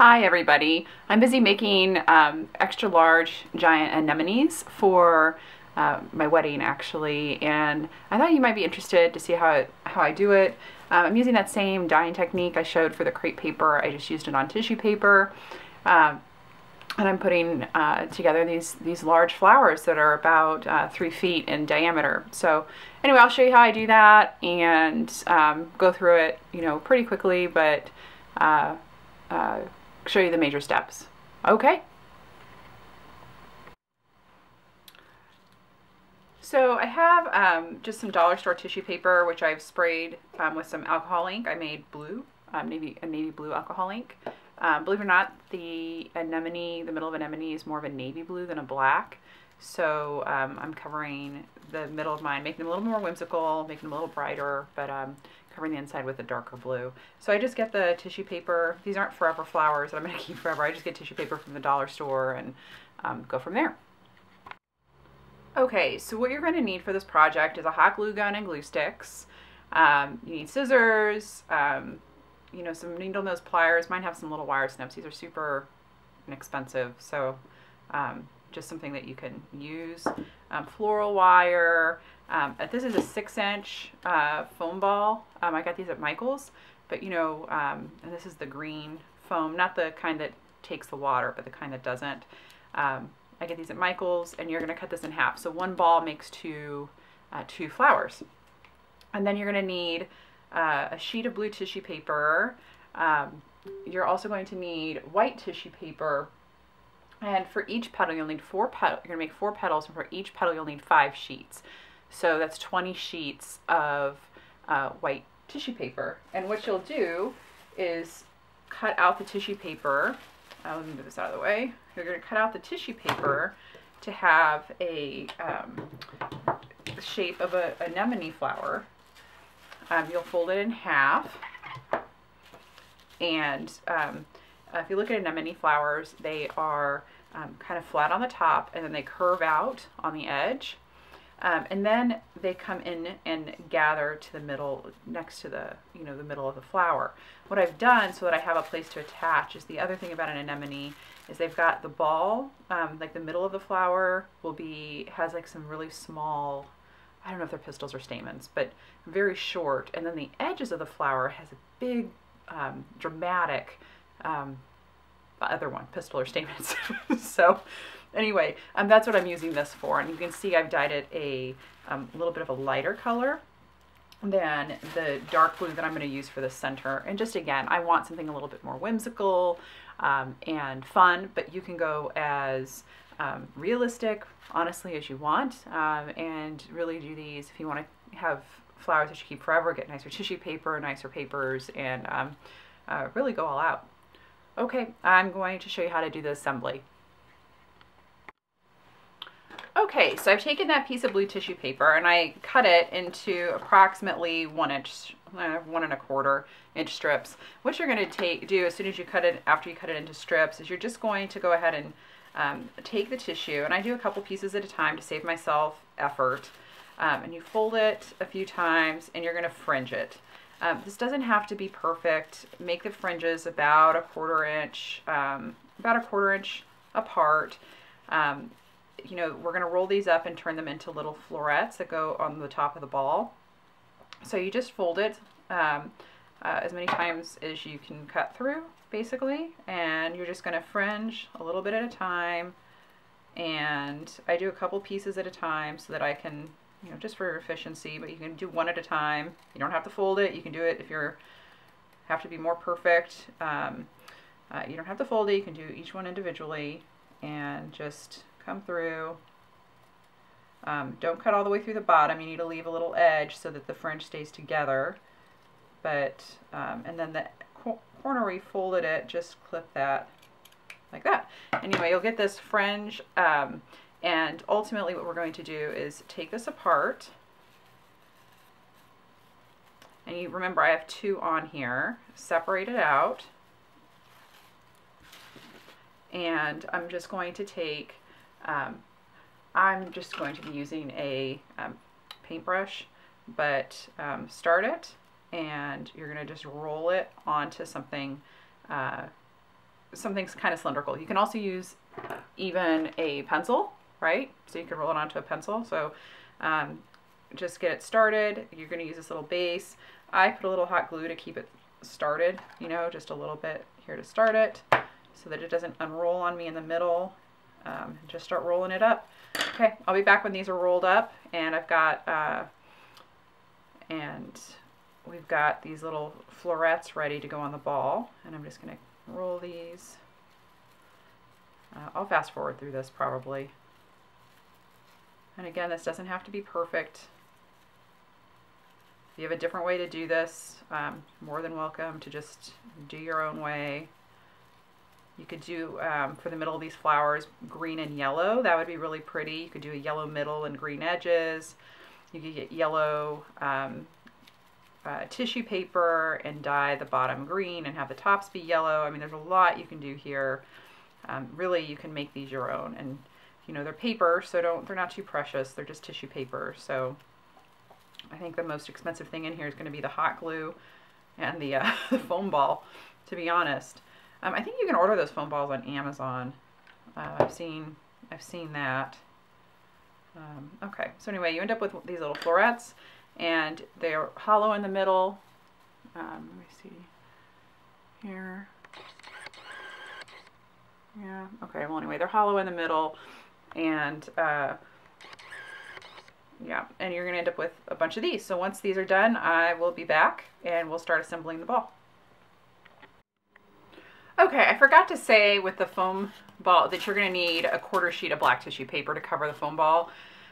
Hi everybody. I'm busy making extra large giant anemones for my wedding actually, and I thought you might be interested to see how I do it. I'm using that same dyeing technique I showed for the crepe paper. I just used it on tissue paper, uh, and I'm putting together these large flowers that are about 3 feet in diameter. So anyway, I'll show you how I do that and go through it, pretty quickly, but uh, uh, show you the major steps. Okay. So I have just some dollar store tissue paper, which I've sprayed with some alcohol ink. I made blue, navy blue alcohol ink. Believe it or not, the middle of anemone is more of a navy blue than a black. So I'm covering the middle of mine, making them a little more whimsical, making them a little brighter, but covering the inside with a darker blue. So I just get the tissue paper. These aren't forever flowers that I'm going to keep forever. I just get tissue paper from the dollar store and go from there. Okay, so what you're going to need for this project is a hot glue gun and glue sticks. You need scissors, some needle nose pliers. Mine have some little wire snips. These are super inexpensive, so just something that you can use. Floral wire. This is a 6-inch foam ball. I got these at Michael's, but and this is the green foam, not the kind that takes the water, but the kind that doesn't. I get these at Michael's, and you're going to cut this in half. So one ball makes two flowers. And then you're going to need a sheet of blue tissue paper. You're also going to need white tissue paper. And for each petal, you'll need 4 petals. You're going to make 4 petals, and for each petal, you'll need 5 sheets. So that's 20 sheets of white tissue paper. And what you'll do is cut out the tissue paper. Let me move this out of the way. You're going to cut out the tissue paper to have the shape of an anemone flower. You'll fold it in half. And if you look at anemone flowers, they are kind of flat on the top, and then they curve out on the edge. And then they come in and gather to the middle, next to the middle of the flower. What I've done so that I have a place to attach is, the other thing about an anemone is they've got the ball, like the middle of the flower has like some really small, I don't know if they're pistils or stamens, but very short. And then the edges of the flower has a big, dramatic, other one, pistil or stamens. So anyway, that's what I'm using this for. And you can see I've dyed it a little bit of a lighter color than the dark blue that I'm going to use for the center. And just again, I want something a little bit more whimsical and fun, but you can go as realistic, honestly, as you want, and really do these if you want to have flowers that you keep forever, get nicer tissue paper, nicer papers, and really go all out. Okay, I'm going to show you how to do the assembly. Okay, so I've taken that piece of blue tissue paper and I cut it into approximately 1 inch, 1¼ inch strips. What you're going to do as soon as you cut it, after you cut it into strips, is you're just going to go ahead and take the tissue, and I do a couple pieces at a time to save myself effort, and you fold it a few times and you're going to fringe it. This doesn't have to be perfect. Make the fringes about a 1/4 inch apart. We're going to roll these up and turn them into little florets that go on the top of the ball. So you just fold it as many times as you can cut through, basically, and you're just going to fringe a little bit at a time. And I do a couple pieces at a time so that I can, just for efficiency, but you can do one at a time. You don't have to fold it. You can do it if you have to be more perfect. You don't have to fold it. You can do each one individually and just come through. Don't cut all the way through the bottom. You need to leave a little edge so that the fringe stays together. But and then the corner where you folded it, just clip that like that. Anyway, you'll get this fringe, and ultimately what we're going to do is take this apart. And you remember I have 2 on here. Separate it out. And I'm just going to take I'm just going to be using a paintbrush, but start it, and you're going to just roll it onto something something kind of cylindrical. You can also use even a pencil, right? So you can roll it onto a pencil. So just get it started. You're going to use this little base. I put a little hot glue to keep it started, you know, just a little bit here to start it so that it doesn't unroll on me in the middle. Just start rolling it up. Okay, I'll be back when these are rolled up, and I've got, and we've got these little florets ready to go on the ball, and I'm just going to roll these. I'll fast forward through this probably. And again, this doesn't have to be perfect. If you have a different way to do this, more than welcome to just do your own way. You could do, for the middle of these flowers, green and yellow. That would be really pretty. You could do a yellow middle and green edges. You could get yellow tissue paper and dye the bottom green and have the tops be yellow. I mean, there's a lot you can do here. Really, you can make these your own. And, you know, they're paper, so they're not too precious. They're just tissue paper. So I think the most expensive thing in here is going to be the hot glue and the foam ball, to be honest. I think you can order those foam balls on Amazon. I've seen that. Okay, so anyway, you end up with these little florets, and they're hollow in the middle. Let me see here. Yeah, okay, well anyway, they're hollow in the middle, and yeah, and you're gonna end up with a bunch of these. So once these are done, I will be back and we'll start assembling the ball. Okay, I forgot to say with the foam ball that you're going to need a 1/4 sheet of black tissue paper to cover the foam ball.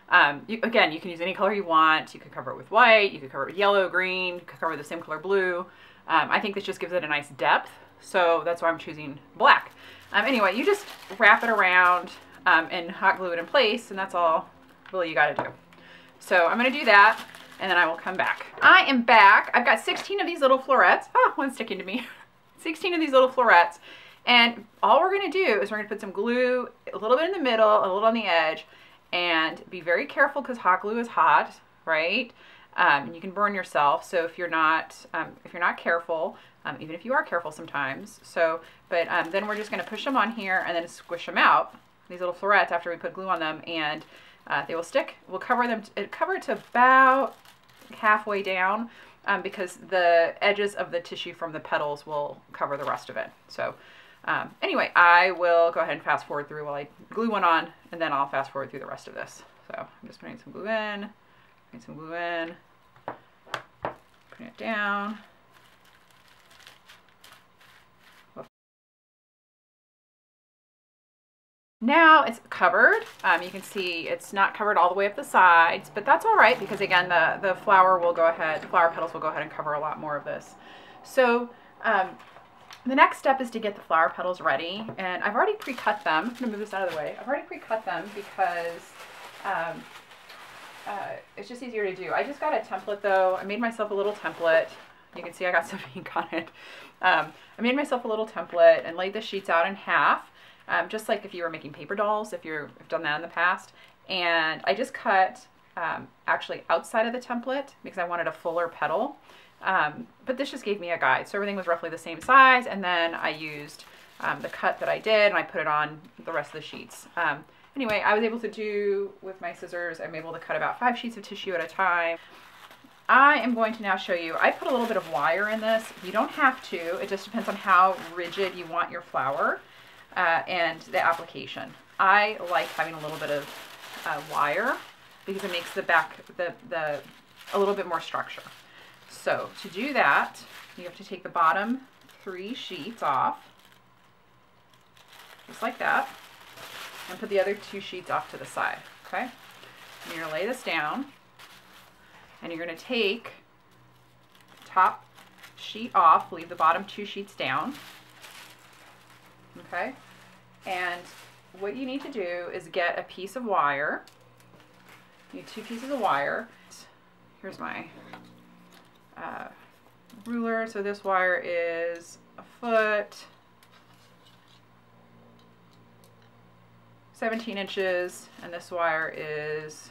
Again, you can use any color you want. You could cover it with white, you could cover it with yellow, green, you could cover it the same color blue. I think this just gives it a nice depth, so that's why I'm choosing black. Anyway, you just wrap it around and hot glue it in place, and that's all really you got to do. So I'm going to do that, and then I will come back. I am back. I've got 16 of these little florets. Oh, one's sticking to me. 16 of these little florets, and all we're going to do is we're going to put some glue a little bit in the middle, a little on the edge, and be very careful because hot glue is hot, right? And you can burn yourself. So if you're not careful, even if you are careful sometimes. So, but then we're just going to push them on here and then squish them out. These little florets after we put glue on them, and they will stick. We'll cover them. Cover it to about halfway down. Because the edges of the tissue from the petals will cover the rest of it. So anyway, I will go ahead and fast forward through while I glue one on, and then I'll fast forward through the rest of this. So I'm just putting some glue in, putting it down. Now it's covered. You can see it's not covered all the way up the sides, but that's all right because again, the flower petals will go ahead and cover a lot more of this. So the next step is to get the flower petals ready, and I've already pre-cut them. I'm gonna move this out of the way. I've already pre-cut them because it's just easier to do. I just got a template though. I made myself a little template. You can see I got some ink on it. I made myself a little template and laid the sheets out in half. Just like if you were making paper dolls, if you've done that in the past. And I just cut actually outside of the template because I wanted a fuller petal. But this just gave me a guide. So everything was roughly the same size. And then I used the cut that I did and I put it on the rest of the sheets. Anyway, I was able to do, with my scissors, I'm able to cut about 5 sheets of tissue at a time. I am going to now show you, I put a little bit of wire in this. You don't have to. It just depends on how rigid you want your flower. And the application. I like having a little bit of wire because it makes the back a little bit more structure. So to do that, you have to take the bottom 3 sheets off, just like that, and put the other 2 sheets off to the side. Okay, and you're gonna lay this down, and you're gonna take the top sheet off, leave the bottom 2 sheets down. Okay, and what you need to do is get a piece of wire. You need 2 pieces of wire. Here's my ruler. So this wire is 1 foot, 17 inches, and this wire is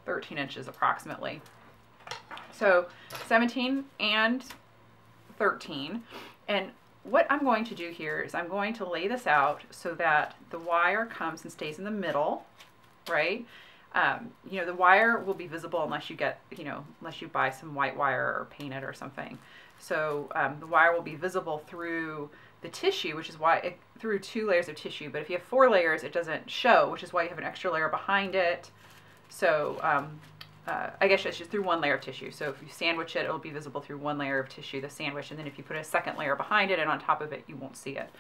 13 inches approximately. So 17 and 13, and what I'm going to do here is I'm going to lay this out so that the wire comes and stays in the middle, right? You know, the wire will be visible unless you get, you know, unless you buy some white wire or paint it or something. So the wire will be visible through the tissue, which is why through 2 layers of tissue. But if you have 4 layers, it doesn't show, which is why you have an extra layer behind it. So I guess it's just through 1 layer of tissue. So if you sandwich it, it'll be visible through 1 layer of tissue, the sandwich. And then if you put a second layer behind it and on top of it, you won't see it.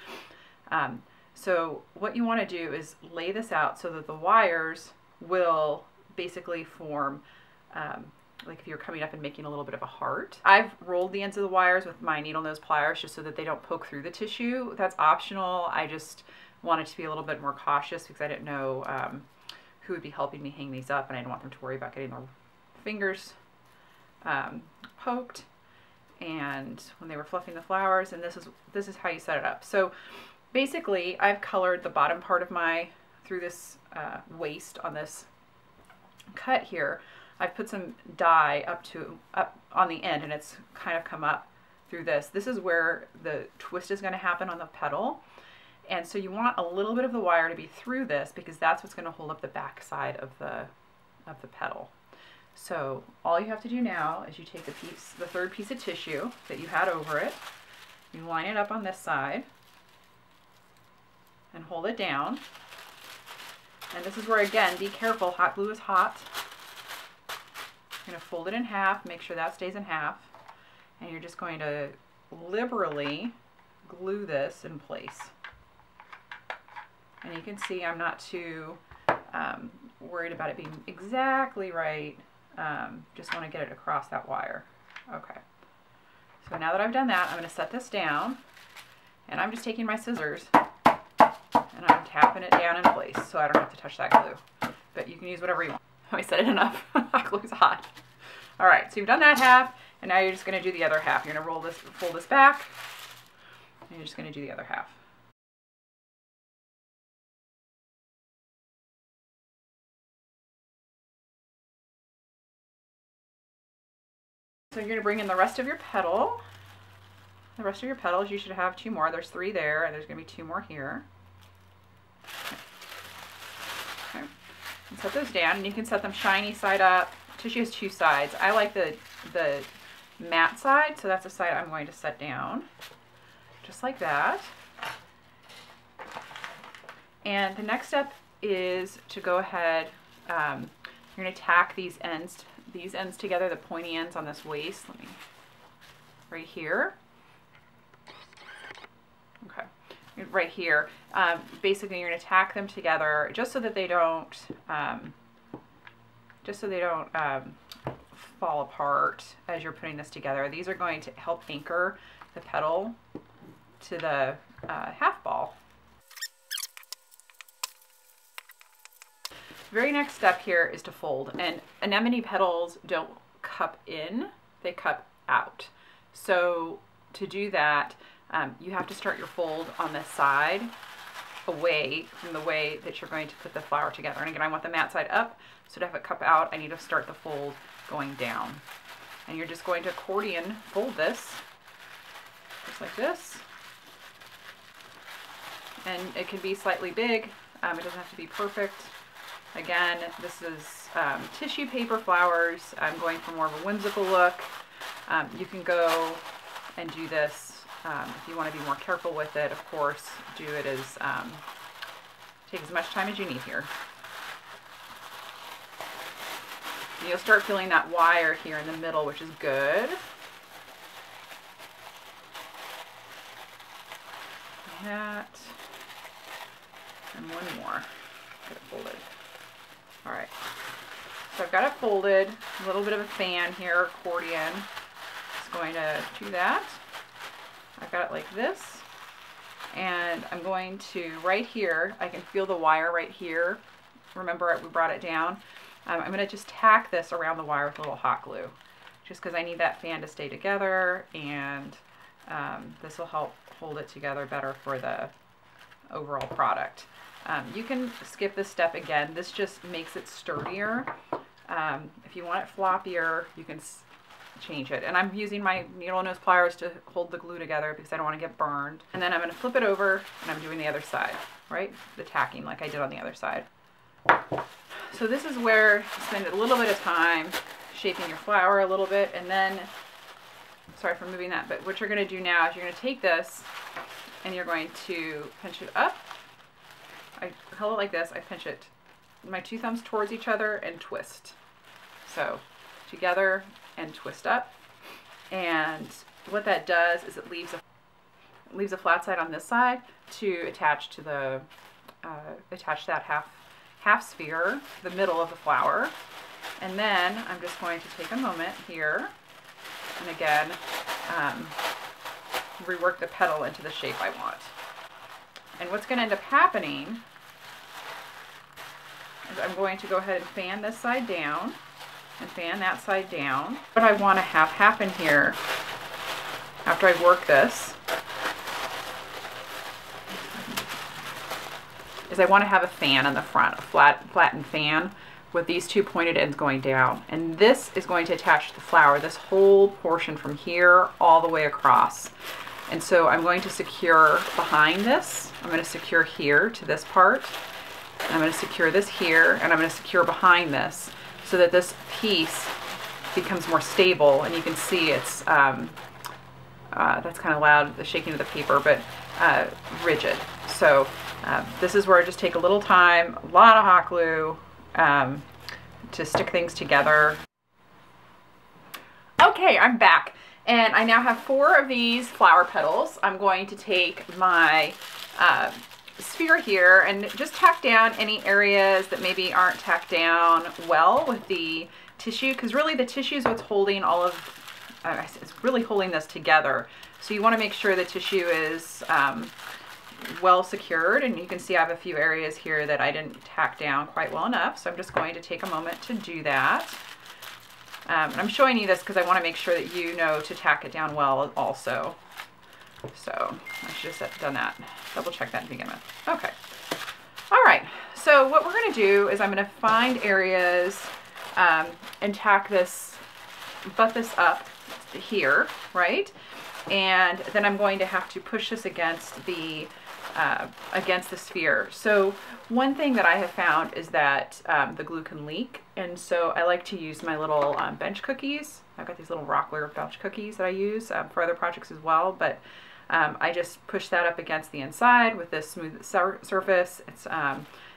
So what you want to do is lay this out so that the wires will basically form, like if you're coming up and making a little bit of a heart. I've rolled the ends of the wires with my needle nose pliers just so that they don't poke through the tissue. That's optional. I just wanted to be a little bit more cautious because I didn't know who would be helping me hang these up, and I didn't want them to worry about getting their fingers poked and when they were fluffing the flowers. And this is how you set it up. So basically I've colored the bottom part of my, through this waist on this cut here, I've put some dye up on the end, and it's kind of come up through this. This is where the twist is going to happen on the petal. And so you want a little bit of the wire to be through this because that's what's going to hold up the back side of the petal. So all you have to do now is you take the 3rd piece of tissue that you had over it, you line it up on this side and hold it down. And this is where, again, be careful, hot glue is hot. You're going to fold it in half, make sure that stays in half, and you're just going to liberally glue this in place. And you can see I'm not too worried about it being exactly right. Just want to get it across that wire. Okay. So now that I've done that, I'm going to set this down, and I'm just taking my scissors and I'm tapping it down in place so I don't have to touch that glue. But you can use whatever you want. I set it enough. Hot glue's hot. All right, so you've done that half, and now you're just going to do the other half. You're going to fold this back, and you're just going to do the other half. So you're going to bring in the rest of your petal. The rest of your petals, you should have 2 more. There's 3 there, and there's going to be 2 more here. Okay. And set those down, and you can set them shiny side up. Tissue has 2 sides. I like the matte side, so that's the side I'm going to set down, just like that. And the next step is to go ahead, you're going to tack these ends together, the pointy ends on this waist. Right here. Okay. Right here. Basically, you're going to tack them together just so that they don't, fall apart as you're putting this together. These are going to help anchor the petal to the half ball. Very next step here is to fold, and anemone petals don't cup in, they cup out. So to do that, you have to start your fold on this side away from the way that you're going to put the flower together. And again, I want the matte side up, so to have it cup out, I need to start the fold going down. And you're just going to accordion fold this, just like this. And it can be slightly big, it doesn't have to be perfect. Again, this is tissue paper flowers. I'm going for more of a whimsical look. You can go and do this if you want to be more careful with it. Of course, do it as take as much time as you need here. And you'll start feeling that wire here in the middle, which is good. That and one more. Get it folded. All right, so I've got it folded, a little bit of a fan here, accordion. Just going to do that. I've got it like this, and I'm going to, right here, I can feel the wire right here. Remember, we brought it down. I'm going to just tack this around the wire with a little hot glue, just because I need that fan to stay together, and this will help hold it together better for the overall product. You can skip this step again. This just makes it sturdier. If you want it floppier, you can change it. And I'm using my needle nose pliers to hold the glue together because I don't want to get burned. And then I'm going to flip it over and I'm doing the other side, right? The tacking like I did on the other side. So this is where you spend a little bit of time shaping your flower a little bit, and then, sorry for moving that, but what you're going to do now is you're going to take this and you're going to pinch it up. I hold it like this, I pinch it, my two thumbs towards each other and twist. So together and twist up. And what that does is it leaves a flat side on this side to attach to the attach that half sphere, the middle of the flower. And then I'm just going to take a moment here and again rework the petal into the shape I want. And what's going to end up happening is I'm going to go ahead and fan this side down and fan that side down. What I want to have happen here after I work this is I want to have a fan in the front, a flattened fan with these two pointed ends going down. And this is going to attach to the flower, this whole portion from here all the way across. And so I'm going to secure behind this. I'm going to secure here to this part. I'm going to secure this here, and I'm going to secure behind this so that this piece becomes more stable. And you can see it's, that's kind of loud, the shaking of the paper, but rigid. So this is where I just take a little time, a lot of hot glue to stick things together. Okay, I'm back. And I now have 4 of these flower petals. I'm going to take my sphere here and just tack down any areas that maybe aren't tacked down well with the tissue, because really the tissue is what's holding all of, it's really holding this together. So you want to make sure the tissue is well secured, and you can see I have a few areas here that I didn't tack down quite well enough, so I'm just going to take a moment to do that. I'm showing you this because I want to make sure that you know to tack it down well also. So I should just have done that. Double check that to begin with. Okay. All right. So what we're going to do is I'm going to find areas and tack this, butt this up here, right? And then I'm going to have to push this against the sphere. So one thing that I have found is that the glue can leak, and so I like to use my little bench cookies. I've got these little Rockler bench cookies that I use for other projects as well, but I just push that up against the inside with this smooth surface. It's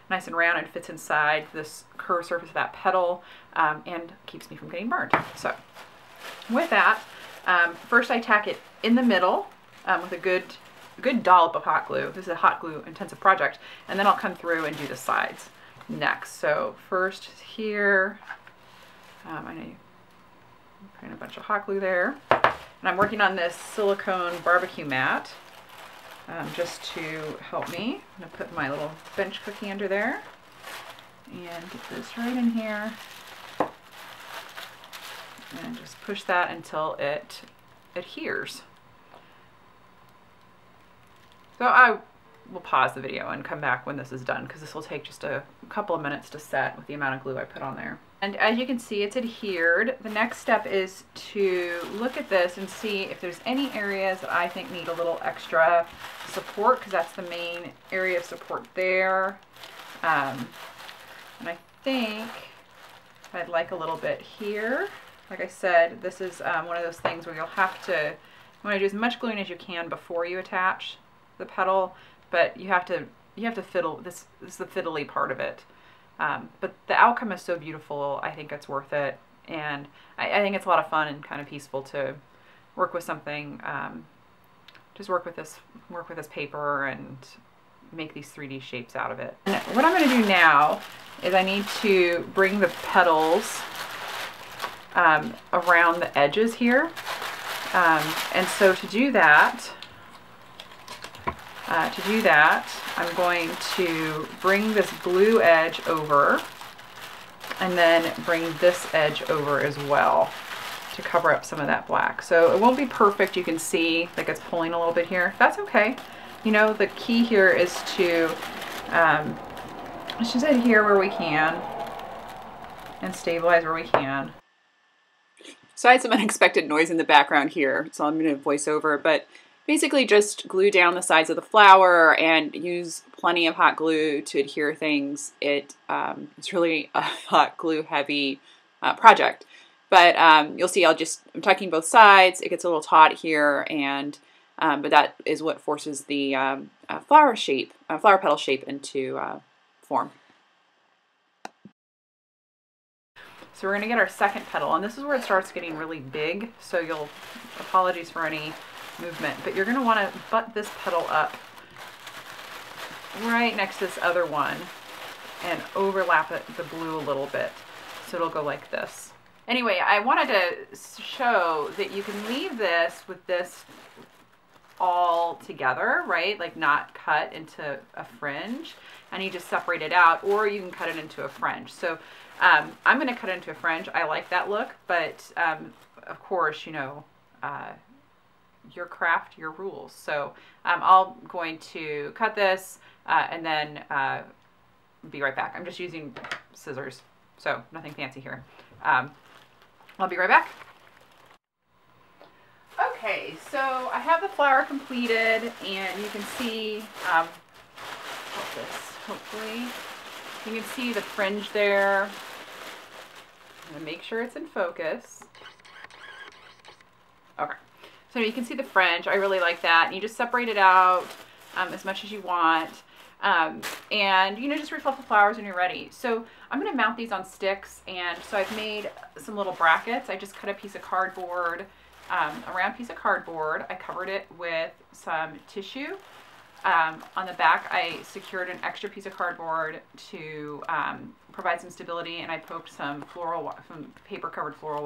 nice and round and fits inside this curved surface of that petal and keeps me from getting burned. So with that, first I tack it in the middle with a good dollop of hot glue. This is a hot glue intensive project, and then I'll come through and do the sides next. So first here, I know you put in a bunch of hot glue there, and I'm working on this silicone barbecue mat just to help me. I'm going to put my little bench cookie under there and get this right in here and just push that until it adheres. So I will pause the video and come back when this is done, because this will take just a couple of minutes to set with the amount of glue I put on there. And as you can see, it's adhered. The next step is to look at this and see if there's any areas that I think need a little extra support, because that's the main area of support there. And I think I'd like a little bit here. Like I said, this is one of those things where you'll have to, you want to do as much gluing as you can before you attach the petal, but you have to fiddle. This is the fiddly part of it, but the outcome is so beautiful. I think it's worth it, and I think it's a lot of fun and kind of peaceful to work with something. Just work with this paper and make these 3D shapes out of it. And what I'm going to do now is I need to bring the petals around the edges here, and so to do that, I'm going to bring this blue edge over and then bring this edge over as well to cover up some of that black. So it won't be perfect. You can see like it's pulling a little bit here. That's okay. You know, the key here is to let's just adhere where we can and stabilize where we can. So I had some unexpected noise in the background here, so I'm going to voice over, but basically just glue down the sides of the flower and use plenty of hot glue to adhere things. It's really a hot glue heavy project. But you'll see I'm tucking both sides. It gets a little taut here, and but that is what forces the flower petal shape into form. So we're going to get our second petal, and this is where it starts getting really big, so apologies for any movement, but you're going to want to butt this petal up right next to this other one and overlap the blue a little bit, so it'll go like this. Anyway, I wanted to show that you can leave this with this all together, right? Like not cut into a fringe, and you just separate it out, or you can cut it into a fringe. So I'm going to cut it into a fringe. I like that look, but of course, you know, your craft, your rules. So I'm going to cut this and then be right back. I'm just using scissors, so nothing fancy here. I'll be right back. Okay, so I have the flower completed, and you can see, hopefully, you can see the fringe there. I'm gonna make sure it's in focus. Okay, so you can see the fringe. I really like that. And you just separate it out as much as you want. And you know, just refluff the flowers when you're ready. So I'm going to mount these on sticks, and so I've made some little brackets. I just cut a piece of cardboard, a round piece of cardboard. I covered it with some tissue. On the back, I secured an extra piece of cardboard to provide some stability, and I poked some paper-covered floral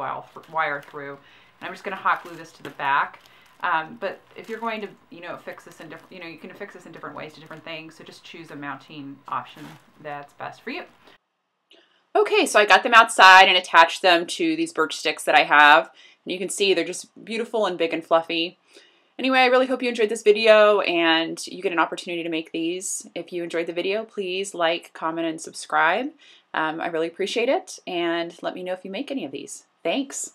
wire through. And I'm just going to hot glue this to the back. But if you're going to, you know, fix this in different, you can fix this in different ways to different things. So just choose a mounting option that's best for you. Okay, so I got them outside and attached them to these birch sticks that I have. And you can see they're just beautiful and big and fluffy. Anyway, I really hope you enjoyed this video and you get an opportunity to make these. If you enjoyed the video, please like, comment, and subscribe. I really appreciate it. And let me know if you make any of these. Thanks.